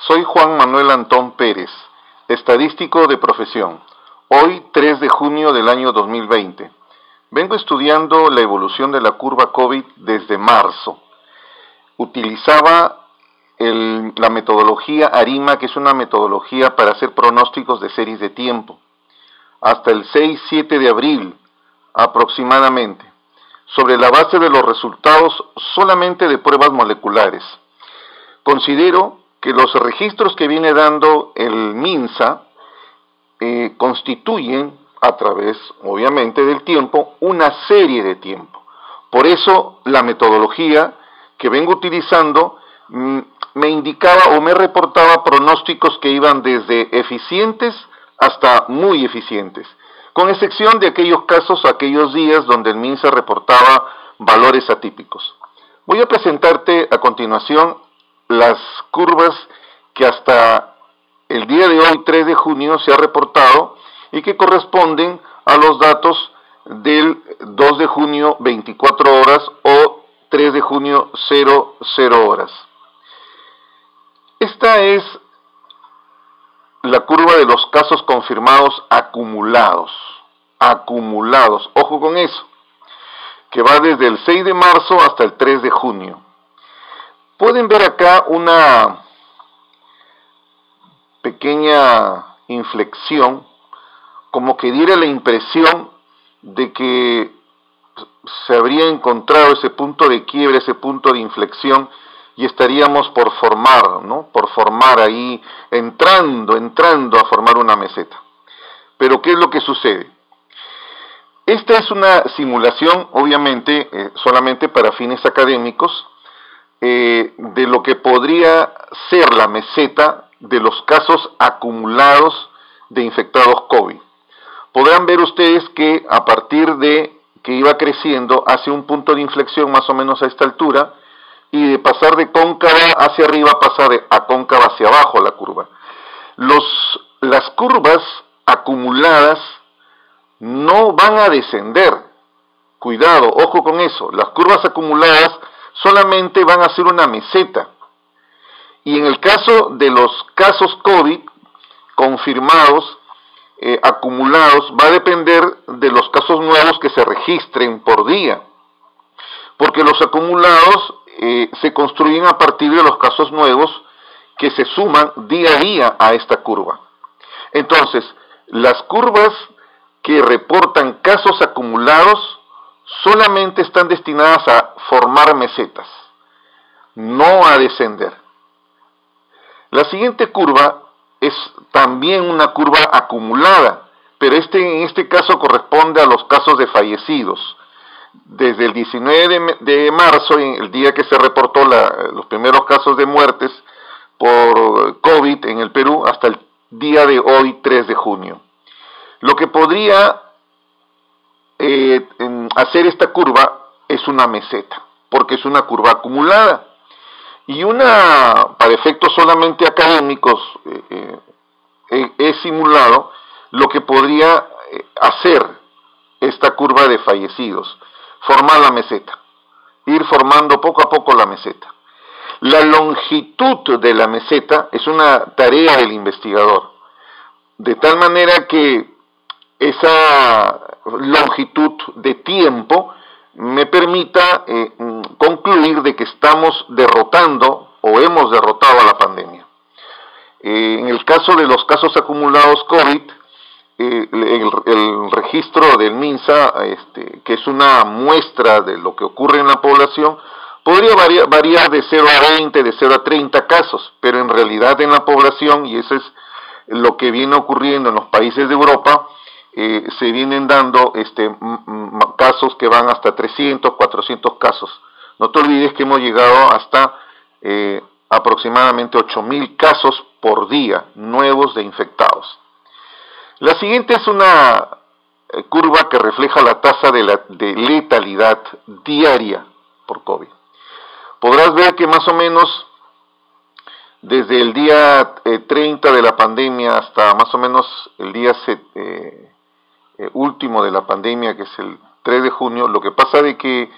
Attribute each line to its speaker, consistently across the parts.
Speaker 1: Soy Juan Manuel Antón Pérez, estadístico de profesión. Hoy, 3 de junio del año 2020. Vengo estudiando la evolución de la curva COVID desde marzo. Utilizaba la metodología ARIMA, que es una metodología para hacer pronósticos de series de tiempo, hasta el 6-7 de abril aproximadamente, sobre la base de los resultados solamente de pruebas moleculares. Considero que los registros que viene dando el MINSA constituyen, a través, obviamente, del tiempo, una serie de tiempo. Por eso, la metodología que vengo utilizando me indicaba o me reportaba pronósticos que iban desde eficientes hasta muy eficientes, con excepción de aquellos casos, aquellos días donde el MINSA reportaba valores atípicos. Voy a presentarte a continuación las curvas que hasta el día de hoy, 3 de junio, se ha reportado y que corresponden a los datos del 2 de junio, 24 horas, o 3 de junio, 00 horas. Esta es la curva de los casos confirmados acumulados, ojo con eso, que va desde el 6 de marzo hasta el 3 de junio. Pueden ver acá una pequeña inflexión, como que diera la impresión de que se habría encontrado ese punto de quiebre, ese punto de inflexión, y estaríamos por formar, ¿no? Por formar ahí, entrando a formar una meseta. Pero ¿qué es lo que sucede? Esta es una simulación, obviamente, solamente para fines académicos, de lo que podría ser la meseta de los casos acumulados de infectados COVID. Podrán ver ustedes que a partir de que iba creciendo hace un punto de inflexión más o menos a esta altura, y de pasar de cóncava hacia arriba pasa a cóncava hacia abajo la curva. Las curvas acumuladas no van a descender. Cuidado, ojo con eso. Las curvas acumuladas solamente van a ser una meseta. Y en el caso de los casos COVID confirmados, acumulados, va a depender de los casos nuevos que se registren por día. Porque los acumulados se construyen a partir de los casos nuevos que se suman día a día a esta curva. Entonces, las curvas que reportan casos acumulados solamente están destinadas a formar mesetas, no a descender. La siguiente curva es también una curva acumulada, pero en este caso corresponde a los casos de fallecidos. Desde el 19 de marzo, el día que se reportó los primeros casos de muertes por COVID en el Perú, hasta el día de hoy, 3 de junio. Lo que podría hacer esta curva es una meseta, porque es una curva acumulada. Y para efectos solamente académicos, he simulado lo que podría hacer esta curva de fallecidos. Formar la meseta, ir formando poco a poco la meseta. La longitud de la meseta es una tarea del investigador, de tal manera que esa longitud de tiempo me permita concluir de que estamos derrotando o hemos derrotado a la pandemia. En el caso de los casos acumulados COVID, el registro del MINSA, que es una muestra de lo que ocurre en la población, podría variar de 0 a 20, de 0 a 30 casos, pero en realidad en la población, y eso es lo que viene ocurriendo en los países de Europa, se vienen dando casos que van hasta 300, 400 casos. No te olvides que hemos llegado hasta aproximadamente 8.000 casos por día nuevos de infectados. La siguiente es una curva que refleja la tasa de letalidad diaria por COVID. Podrás ver que más o menos desde el día 30 de la pandemia hasta más o menos el día último de la pandemia, que es el 3 de junio, lo que pasa de que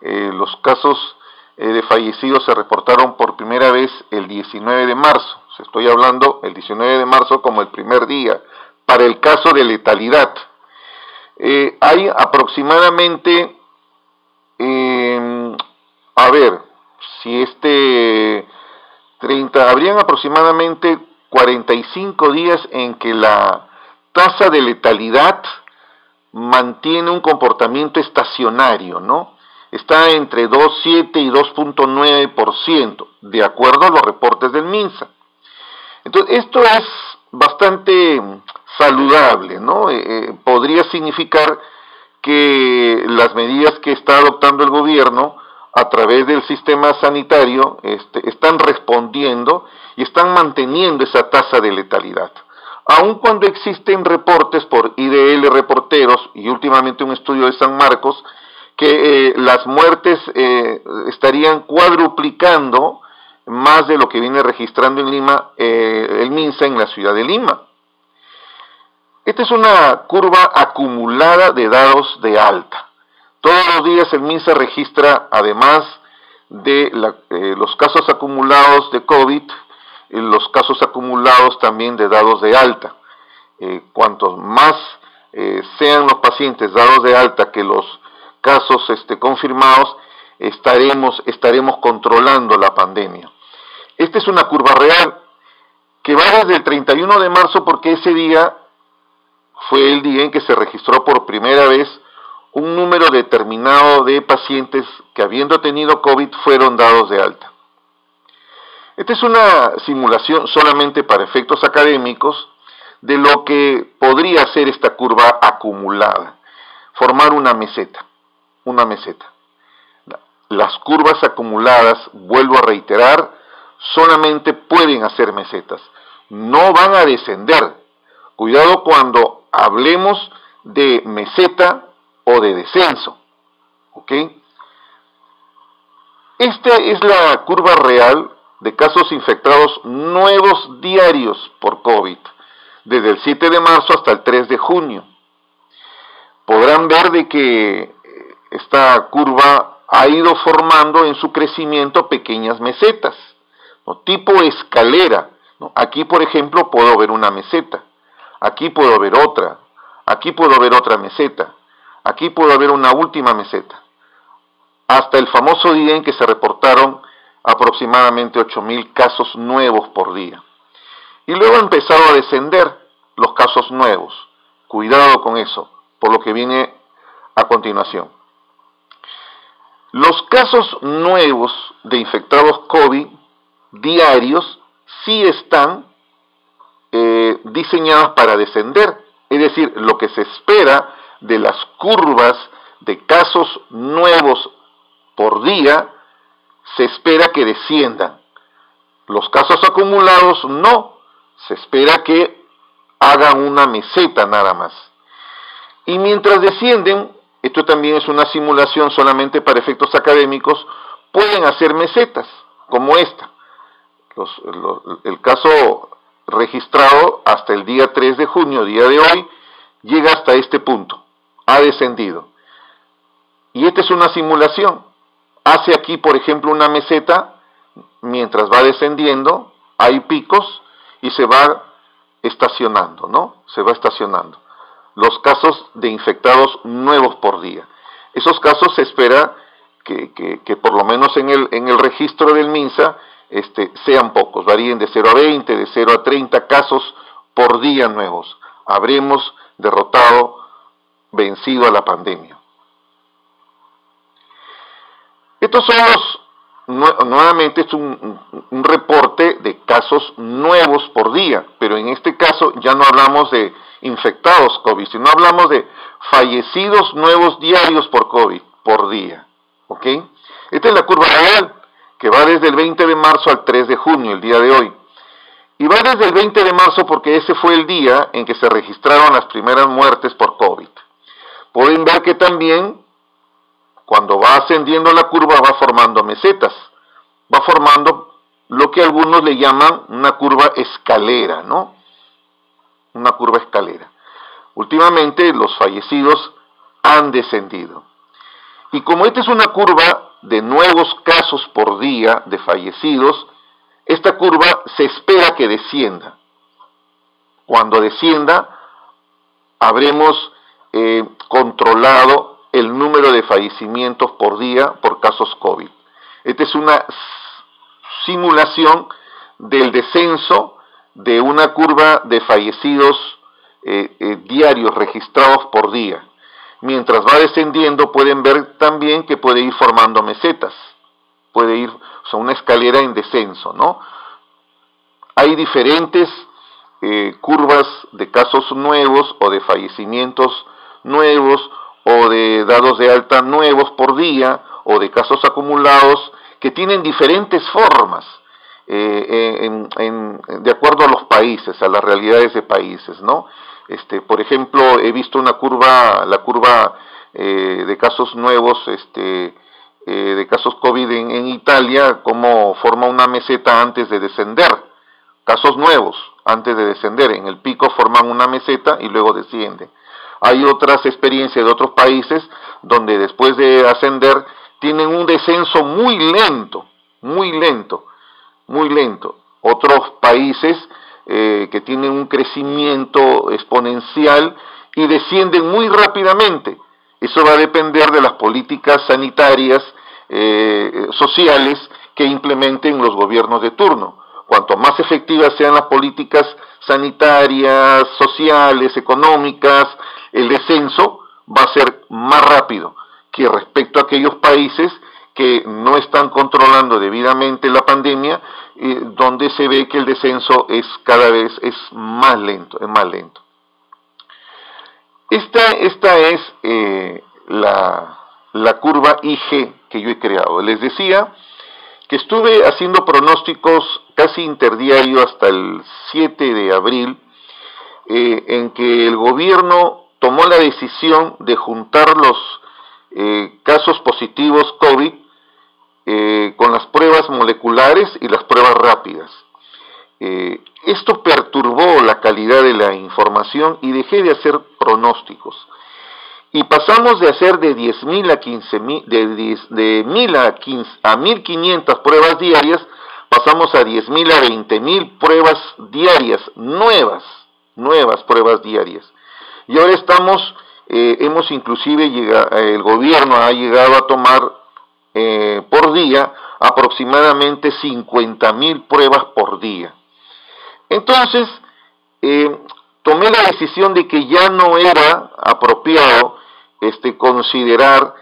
Speaker 1: los casos de fallecidos se reportaron por primera vez el 19 de marzo, Estoy hablando el 19 de marzo como el primer día, para el caso de letalidad. Hay aproximadamente, habrían aproximadamente 45 días en que la tasa de letalidad mantiene un comportamiento estacionario, ¿no? Está entre 2,7 y 2,9%, de acuerdo a los reportes del MINSA. Entonces, esto es bastante saludable, ¿no? Podría significar que las medidas que está adoptando el gobierno a través del sistema sanitario están respondiendo y están manteniendo esa tasa de letalidad. Aun cuando existen reportes por IDL Reporteros y últimamente un estudio de San Marcos, que las muertes estarían cuadruplicando más de lo que viene registrando en Lima el MINSA en la ciudad de Lima. Esta es una curva acumulada de datos de alta. Todos los días el MINSA registra, además de los casos acumulados de COVID, los casos acumulados también de dados de alta. Cuantos más sean los pacientes dados de alta que los casos confirmados, estaremos controlando la pandemia. Esta es una curva real que va desde el 31 de marzo porque ese día fue el día en que se registró por primera vez un número determinado de pacientes que, habiendo tenido COVID, fueron dados de alta. Esta es una simulación solamente para efectos académicos de lo que podría ser esta curva acumulada, formar una meseta. Las curvas acumuladas, vuelvo a reiterar, solamente pueden hacer mesetas, no van a descender. Cuidado cuando hablemos de meseta o de descenso, ¿ok? Esta es la curva real de casos infectados nuevos diarios por COVID, desde el 7 de marzo hasta el 3 de junio. Podrán ver de que esta curva ha ido formando en su crecimiento pequeñas mesetas, ¿no? Tipo escalera, ¿no? Aquí, por ejemplo, puedo ver una meseta, aquí puedo ver otra, aquí puedo ver otra meseta, aquí puedo ver una última meseta, hasta el famoso día en que se reportaron aproximadamente 8,000 casos nuevos por día. Y luego ha empezado a descender los casos nuevos. Cuidado con eso, por lo que viene a continuación. Los casos nuevos de infectados COVID diarios sí están diseñados para descender. Es decir, lo que se espera de las curvas de casos nuevos por día, se espera que desciendan. Los casos acumulados no, se espera que hagan una meseta nada más. Y mientras descienden, esto también es una simulación solamente para efectos académicos, pueden hacer mesetas como esta. El caso registrado hasta el día 3 de junio, día de hoy, llega hasta este punto, ha descendido. Y esta es una simulación. Hace aquí, por ejemplo, una meseta, mientras va descendiendo, hay picos y se va estacionando, ¿no? Se va estacionando. Los casos de infectados nuevos por día. Esos casos se espera que por lo menos en el registro del MINSA sean pocos, varíen de 0 a 20, de 0 a 30 casos por día nuevos. Habremos vencido a la pandemia. Estos son nuevamente es un reporte de casos nuevos por día, pero en este caso ya no hablamos de infectados COVID, sino hablamos de fallecidos nuevos diarios por COVID por día, ¿ok? Esta es la curva real, que va desde el 20 de marzo al 3 de junio, el día de hoy. Y va desde el 20 de marzo porque ese fue el día en que se registraron las primeras muertes por COVID. Pueden ver que también, cuando va ascendiendo la curva, va formando mesetas, va formando lo que algunos le llaman una curva escalera, ¿no? Una curva escalera. Últimamente los fallecidos han descendido. Y como esta es una curva de nuevos casos por día de fallecidos, esta curva se espera que descienda. Cuando descienda, habremos controlado el número de fallecimientos por día por casos COVID. Esta es una simulación del descenso de una curva de fallecidos diarios registrados por día. Mientras va descendiendo, pueden ver también que puede ir formando mesetas, puede ir, o sea, una escalera en descenso, ¿no? Hay diferentes curvas de casos nuevos o de fallecimientos nuevos o de dados de alta nuevos por día o de casos acumulados que tienen diferentes formas de acuerdo a los países, a las realidades de países, ¿no? Por ejemplo, he visto la curva de casos nuevos, de casos COVID en Italia, cómo forma una meseta antes de descender. Casos nuevos antes de descender, en el pico forman una meseta y luego descienden. Hay otras experiencias de otros países donde después de ascender tienen un descenso muy lento, muy lento, muy lento. Otros países que tienen un crecimiento exponencial y descienden muy rápidamente. Eso va a depender de las políticas sanitarias, sociales que implementen los gobiernos de turno. Cuanto más efectivas sean las políticas sanitarias, sociales, económicas, el descenso va a ser más rápido que respecto a aquellos países que no están controlando debidamente la pandemia, donde se ve que el descenso es cada vez más lento, es más lento. Esta es la curva IG que yo he creado. Les decía que estuve haciendo pronósticos casi interdiario hasta el 7 de abril, en que el gobierno tomó la decisión de juntar los casos positivos COVID con las pruebas moleculares y las pruebas rápidas. Esto perturbó la calidad de la información y dejé de hacer pronósticos. Y pasamos de hacer de 10.000 a 15.000, de 1.000 a 1.500 pruebas diarias, pasamos a 10.000 a 20.000 pruebas diarias, nuevas pruebas diarias. Y ahora hemos inclusive el gobierno ha llegado a tomar por día aproximadamente 50.000 pruebas por día. Entonces, tomé la decisión de que ya no era apropiado considerar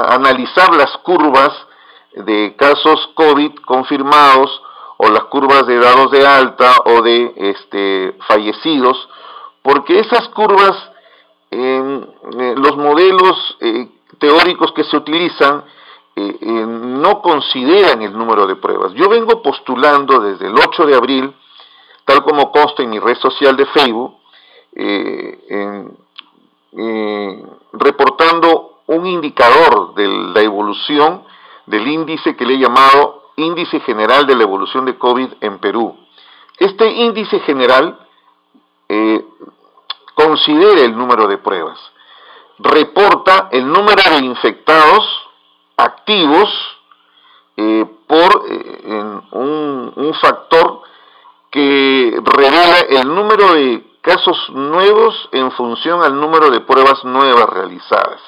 Speaker 1: analizar las curvas de casos COVID confirmados o las curvas de dados de alta o de fallecidos, porque esas curvas, los modelos teóricos que se utilizan no consideran el número de pruebas. Yo vengo postulando desde el 8 de abril, tal como consta en mi red social de Facebook, reportando un indicador de la evolución del índice que le he llamado Índice General de la Evolución de COVID en Perú. Este índice general considera el número de pruebas, reporta el número de infectados activos por un factor que revela el número de casos nuevos en función al número de pruebas nuevas realizadas.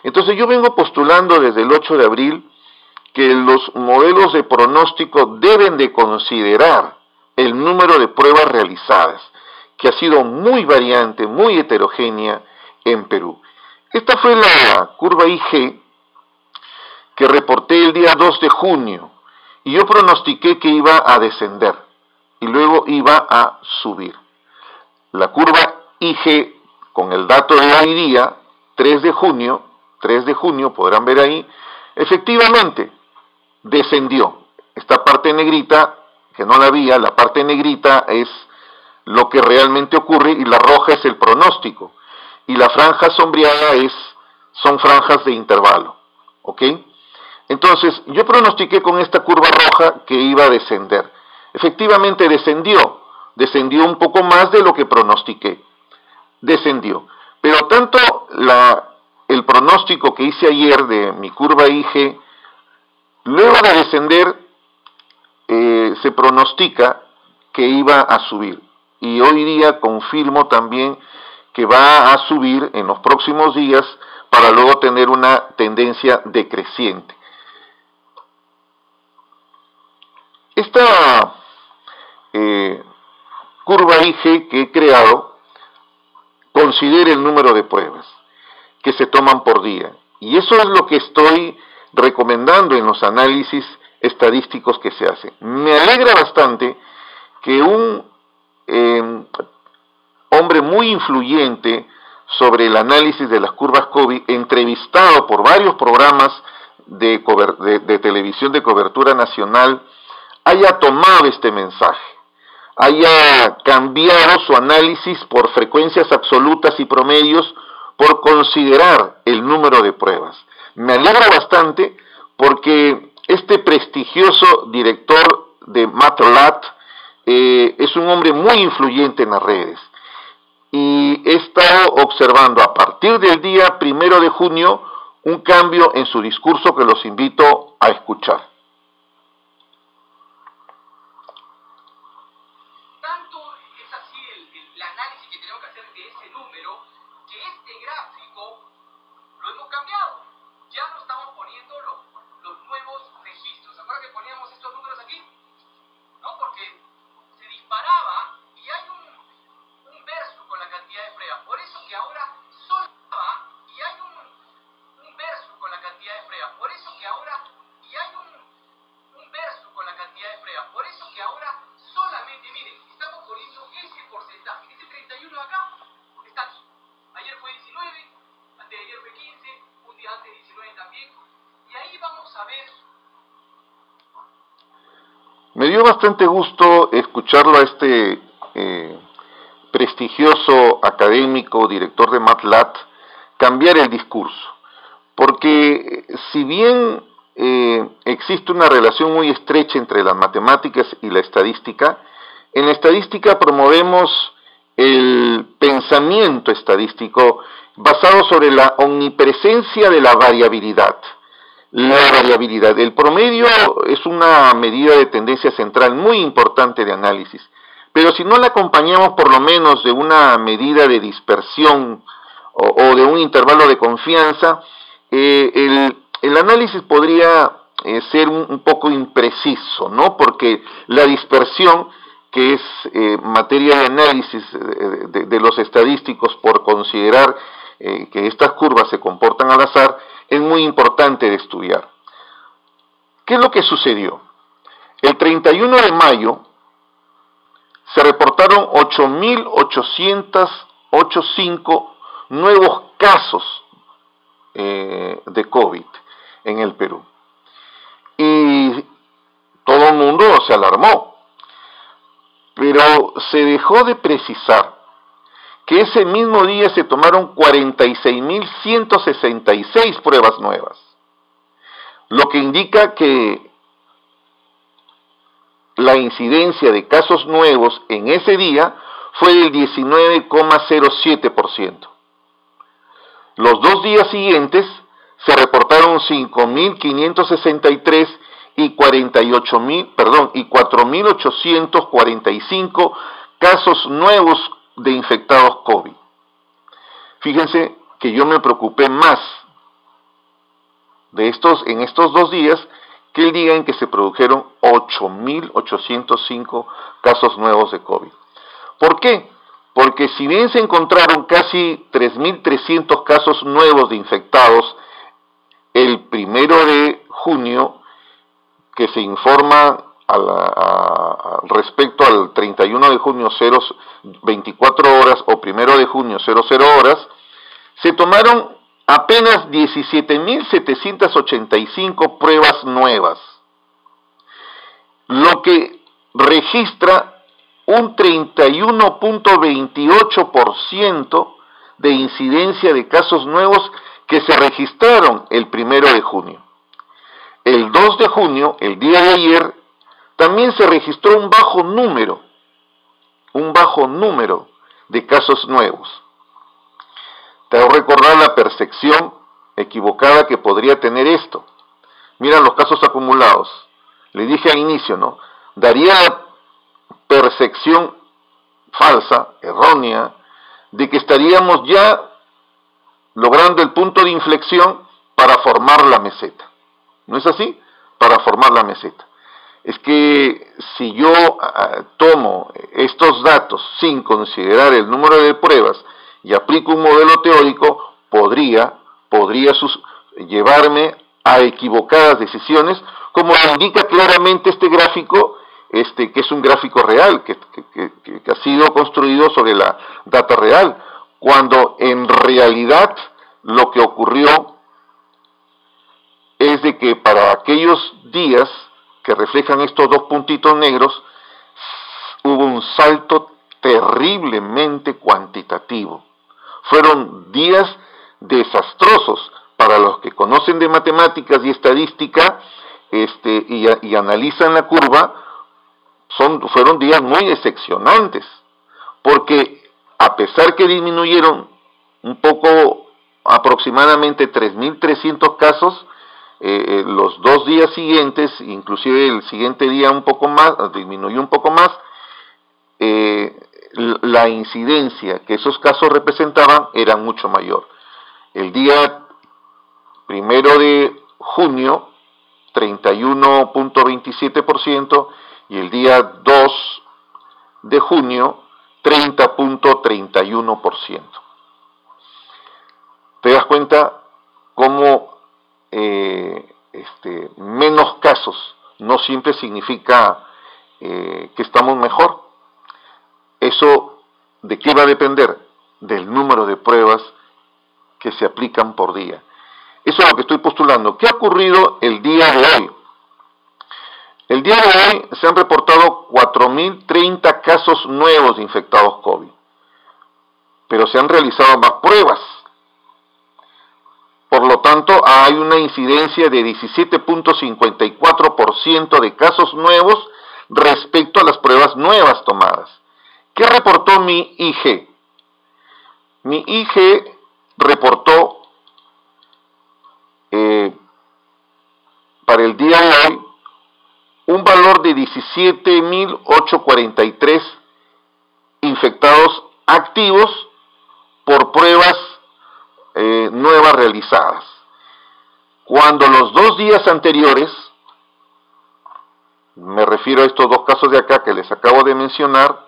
Speaker 1: Entonces yo vengo postulando desde el 8 de abril que los modelos de pronóstico deben de considerar el número de pruebas realizadas, que ha sido muy variante, muy heterogénea en Perú. Esta fue la curva IG que reporté el día 2 de junio y yo pronostiqué que iba a descender y luego iba a subir. La curva IG con el dato de hoy día, 3 de junio, podrán ver ahí, efectivamente descendió. Esta parte negrita, que no la había, la parte negrita es lo que realmente ocurre y la roja es el pronóstico. Y la franja sombreada son franjas de intervalo, ¿ok? Entonces, yo pronostiqué con esta curva roja que iba a descender. Efectivamente descendió un poco más de lo que pronostiqué, descendió. Pero tanto el pronóstico que hice ayer de mi curva IG, luego lugar de descender, se pronostica que iba a subir. Y hoy día confirmo también que va a subir en los próximos días para luego tener una tendencia decreciente. Esta curva IG que he creado considera el número de pruebas que se toman por día. Y eso es lo que estoy recomendando en los análisis estadísticos que se hacen. Me alegra bastante que un hombre muy influyente sobre el análisis de las curvas COVID, entrevistado por varios programas de televisión de cobertura nacional, haya tomado este mensaje, haya cambiado su análisis por frecuencias absolutas y promedios por considerar el número de pruebas. Me alegra bastante porque este prestigioso director de MATLAB es un hombre muy influyente en las redes. Y he estado observando a partir del día 1 de junio un cambio en su discurso que los invito a escuchar.
Speaker 2: Tanto es así el análisis que tenemos que hacer de ese número, que este gráfico lo hemos cambiado. Ya no estamos poniendo los nuevos registros. ¿Se acuerdan que poníamos estos números aquí? ¿No? Porque se disparaba y hay un verso con la cantidad de pruebas. Por eso que ahora solo y hay un verso con la cantidad de pruebas. Por eso que ahora y hay un verso con la cantidad de pruebas. Por eso que ahora solamente, miren, estamos poniendo ese porcentaje. Ese 31 acá está aquí. Ayer fue 19, antes de ayer fue 15, un día antes 19 también. Y ahí vamos a ver.
Speaker 1: Me dio bastante gusto escucharlo a este prestigioso académico, director de MATLAB, cambiar el discurso. Porque si bien existe una relación muy estrecha entre las matemáticas y la estadística, en la estadística promovemos el pensamiento estadístico basado sobre la omnipresencia de la variabilidad. La variabilidad. El promedio es una medida de tendencia central muy importante de análisis, pero si no la acompañamos por lo menos de una medida de dispersión o de un intervalo de confianza, el análisis podría ser un poco impreciso, ¿no? Porque la dispersión, que es materia de análisis de los estadísticos por considerar que estas curvas se comportan al azar, es muy importante de estudiar. ¿Qué es lo que sucedió? El 31 de mayo se reportaron 8.885 nuevos casos de COVID en el Perú. Y todo el mundo se alarmó. Pero se dejó de precisar que ese mismo día se tomaron 46.166 pruebas nuevas, lo que indica que la incidencia de casos nuevos en ese día fue del 19,07%. Los 2 días siguientes se reportaron 5.563 y 4.845 casos nuevos de infectados COVID. Fíjense que yo me preocupé más en estos 2 días que el día en que se produjeron 8.805 casos nuevos de COVID. ¿Por qué? Porque si bien se encontraron casi 3.300 casos nuevos de infectados el 1 de junio, que se informa respecto al 31 de junio 24 horas o 1 de junio 00 horas, se tomaron apenas 17.785 pruebas nuevas, lo que registra un 31.28% de incidencia de casos nuevos que se registraron el 1 de junio. El 2 de junio, el día de ayer, también se registró un bajo número de casos nuevos. Te hago recordar la percepción equivocada que podría tener esto. mira los casos acumulados. Le dije al inicio, ¿no? Daría la percepción falsa, errónea, de que estaríamos ya logrando el punto de inflexión para formar la meseta. ¿No es así? Para formar la meseta. Es que si yo tomo estos datos sin considerar el número de pruebas y aplico un modelo teórico, podría llevarme a equivocadas decisiones, como indica claramente este gráfico, que es un gráfico real, que ha sido construido sobre la data real, cuando en realidad lo que ocurrió es de que para aquellos días que reflejan estos dos puntitos negros, hubo un salto terriblemente cuantitativo. Fueron días desastrosos para los que conocen de matemáticas y estadística y analizan la curva. Fueron días muy decepcionantes, porque a pesar que disminuyeron un poco, aproximadamente 3.300 casos, los 2 días siguientes, inclusive el siguiente día un poco más, disminuyó un poco más, la incidencia que esos casos representaban era mucho mayor. El día 1 de junio, 31.27%, y el día 2 de junio, 30.31%. ¿Te das cuenta cómo menos casos no siempre significa que estamos mejor? ¿Eso de qué va a depender? Del número de pruebas que se aplican por día. Eso es lo que estoy postulando. ¿Qué ha ocurrido el día de hoy? El día de hoy se han reportado 4.030 casos nuevos de infectados COVID, pero se han realizado más pruebas. Por lo tanto, hay una incidencia de 17.54% de casos nuevos respecto a las pruebas nuevas tomadas. ¿Qué reportó mi IG? Mi IG reportó para el día de hoy un valor de 17.843 infectados activos por pruebas nuevas realizadas, cuando los 2 días anteriores, me refiero a estos 2 casos de acá que les acabo de mencionar,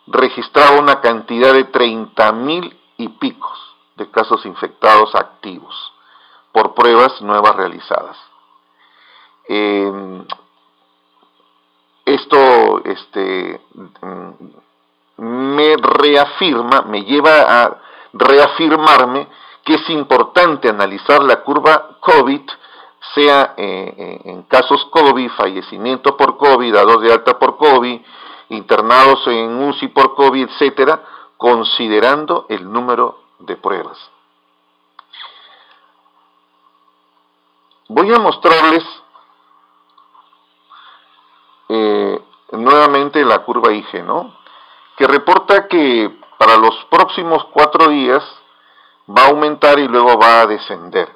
Speaker 1: registraba una cantidad de 30.000 y picos de casos infectados activos por pruebas nuevas realizadas. Esto me lleva a reafirmarme que es importante analizar la curva COVID, sea en casos COVID, fallecimiento por COVID, dados de alta por COVID, internados en UCI por COVID, etcétera, considerando el número de pruebas. Voy a mostrarles nuevamente la curva IG, ¿no? Que reporta que para los próximos 4 días va a aumentar y luego va a descender.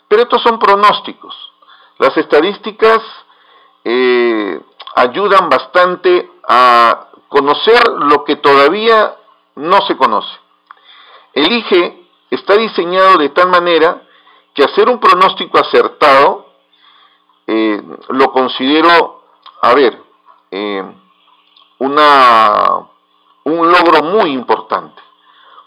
Speaker 1: Pero estos son pronósticos. Las estadísticas ayudan bastante a conocer lo que todavía no se conoce. El IG está diseñado de tal manera que hacer un pronóstico acertado lo considero, un logro muy importante,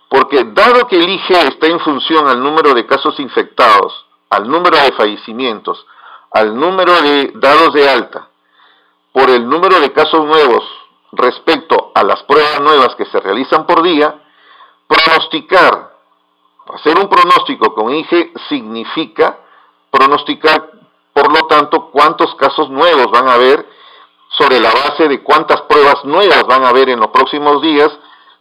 Speaker 1: porque dado que el IG está en función al número de casos infectados, al número de fallecimientos, al número de dados de alta, por el número de casos nuevos respecto a las pruebas nuevas que se realizan por día, hacer un pronóstico con IG significa pronosticar, por lo tanto, cuántos casos nuevos van a haber, sobre la base de cuántas pruebas nuevas van a haber en los próximos días,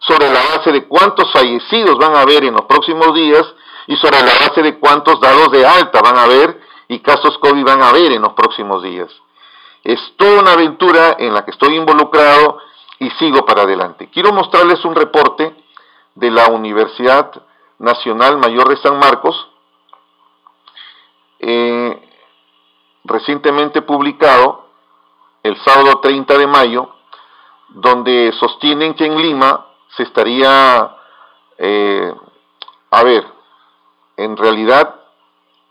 Speaker 1: sobre la base de cuántos fallecidos van a haber en los próximos días, y sobre la base de cuántos dados de alta van a haber y casos COVID van a haber en los próximos días. Es toda una aventura en la que estoy involucrado y sigo para adelante. Quiero mostrarles un reporte de la Universidad Nacional Mayor de San Marcos, recientemente publicado, el sábado 30 de mayo, donde sostienen que en Lima se estaría, en realidad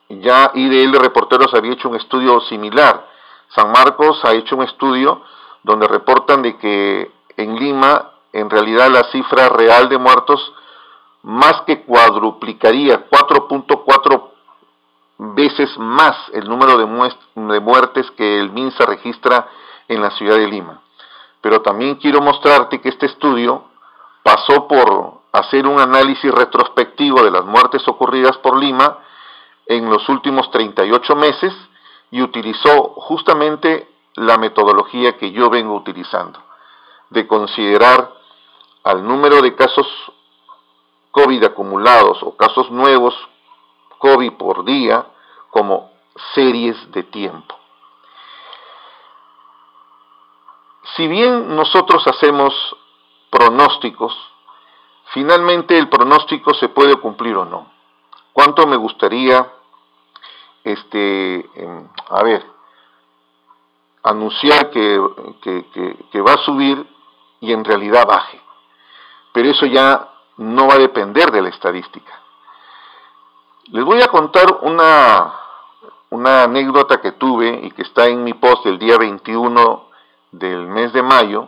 Speaker 1: ya IDL Reporteros había hecho un estudio similar. San Marcos ha hecho un estudio donde reportan de que en Lima en realidad la cifra real de muertos más que cuadruplicaría, 4.4 veces más el número de muertes que el MINSA registra en la ciudad de Lima. Pero también quiero mostrarte que este estudio pasó por hacer un análisis retrospectivo de las muertes ocurridas por Lima en los últimos 38 meses y utilizó justamente la metodología que yo vengo utilizando, de considerar al número de casos COVID acumulados o casos nuevos COVID por día como series de tiempo. Si bien nosotros hacemos pronósticos, finalmente el pronóstico se puede cumplir o no. ¿Cuánto me gustaría anunciar que va a subir y en realidad baje? Pero eso ya no va a depender de la estadística. Les voy a contar una anécdota que tuve y que está en mi post del día 21 del mes de mayo.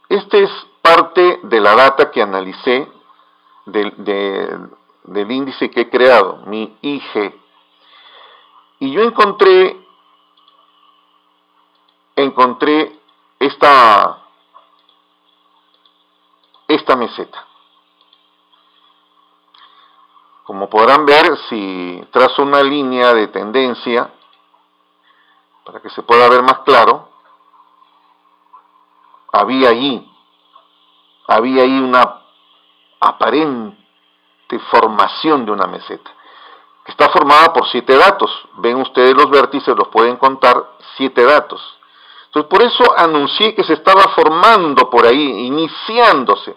Speaker 1: Este es parte de la data que analicé del índice que he creado, mi IG. Y yo encontré esta meseta. Como podrán ver, si trazo una línea de tendencia, para que se pueda ver más claro, había ahí una aparente formación de una meseta, que está formada por 7 datos. Ven ustedes los vértices, los pueden contar, 7 datos. Entonces, por eso anuncié que se estaba formando por ahí, iniciándose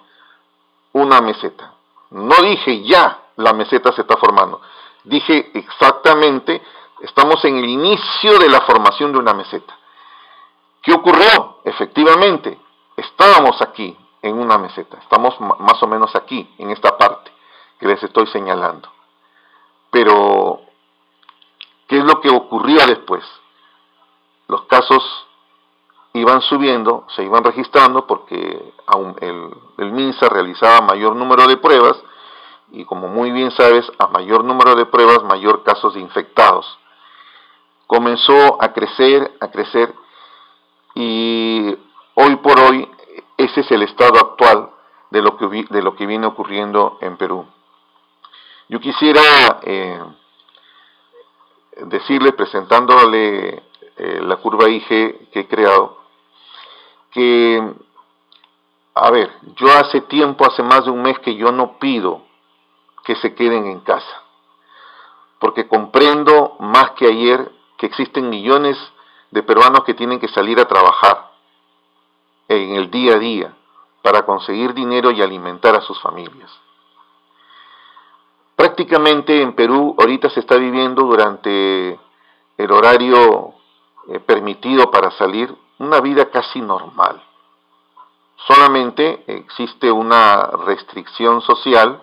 Speaker 1: una meseta. No dije ya la meseta se está formando. Dije exactamente, estamos en el inicio de la formación de una meseta. ¿Qué ocurrió? Efectivamente, estábamos aquí en una meseta. Estamos más o menos aquí, en esta parte que les estoy señalando. Pero, ¿qué es lo que ocurría después? Los casos iban subiendo, se iban registrando porque el MINSA realizaba mayor número de pruebas y, como muy bien sabes, a mayor número de pruebas, mayor casos de infectados. Comenzó a crecer y hoy por hoy ese es el estado actual de lo que viene ocurriendo en Perú. Yo quisiera decirle, presentándole la curva IG que he creado, que, yo hace más de un mes que yo no pido que se queden en casa, porque comprendo más que ayer que existen millones de peruanos que tienen que salir a trabajar en el día a día para conseguir dinero y alimentar a sus familias. Prácticamente en Perú ahorita se está viviendo durante el horario permitido para salir una vida casi normal. Solamente existe una restricción social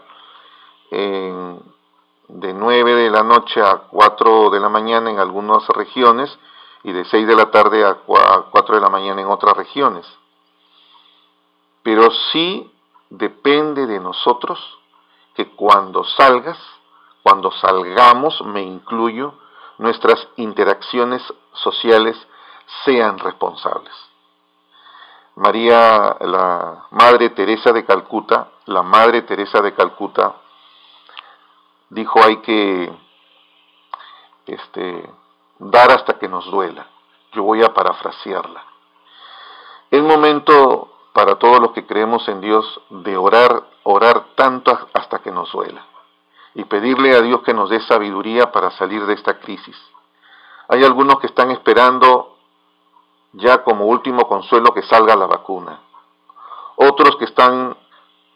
Speaker 1: de 9 de la noche a 4 de la mañana en algunas regiones y de 6 de la tarde a 4 de la mañana en otras regiones. Pero sí depende de nosotros que cuando salgamos, me incluyo, nuestras interacciones sociales sean responsables. La Madre Teresa de Calcuta, dijo: hay que dar hasta que nos duela. Yo voy a parafrasearla. Es momento para todos los que creemos en Dios de orar tanto hasta que nos duela y pedirle a Dios que nos dé sabiduría para salir de esta crisis. Hay algunos que están esperando ya como último consuelo que salga la vacuna. Otros que están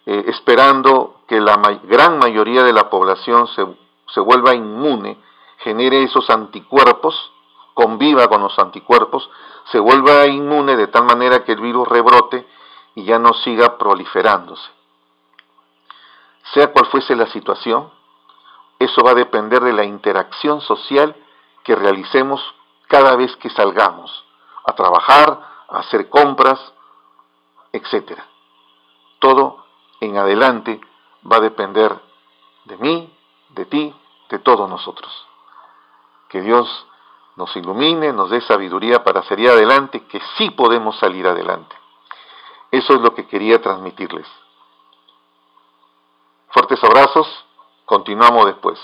Speaker 1: esperando que la gran mayoría de la población se vuelva inmune genere esos anticuerpos, conviva con los anticuerpos, se vuelva inmune de tal manera que el virus rebrote y ya no siga proliferándose. Sea cual fuese la situación, eso va a depender de la interacción social que realicemos cada vez que salgamos a trabajar, a hacer compras, etc. Todo en adelante va a depender de mí, de ti, de todos nosotros. Que Dios nos ilumine, nos dé sabiduría para salir adelante, que sí podemos salir adelante. Eso es lo que quería transmitirles. Fuertes abrazos, continuamos después.